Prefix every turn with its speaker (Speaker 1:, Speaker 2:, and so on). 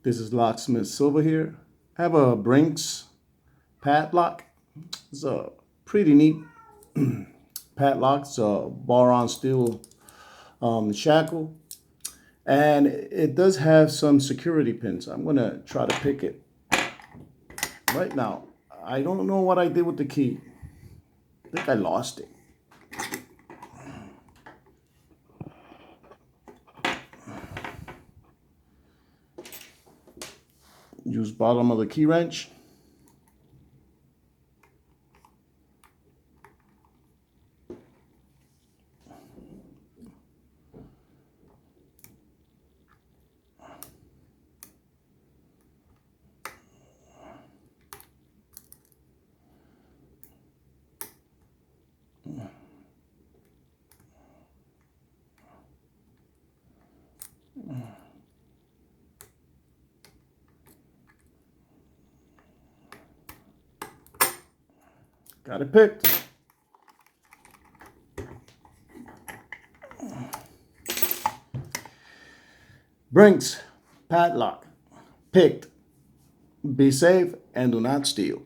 Speaker 1: This is Locksmith Silva here. I have a BRINKS padlock. It's a pretty neat padlock. It's a bar-on steel shackle. And it does have some security pins. I'm going to try to pick it right now. I don't know what I did with the key. I think I lost it. Use bottom of the key wrench. Got it picked. BRINKS padlock picked. Be safe and do not steal.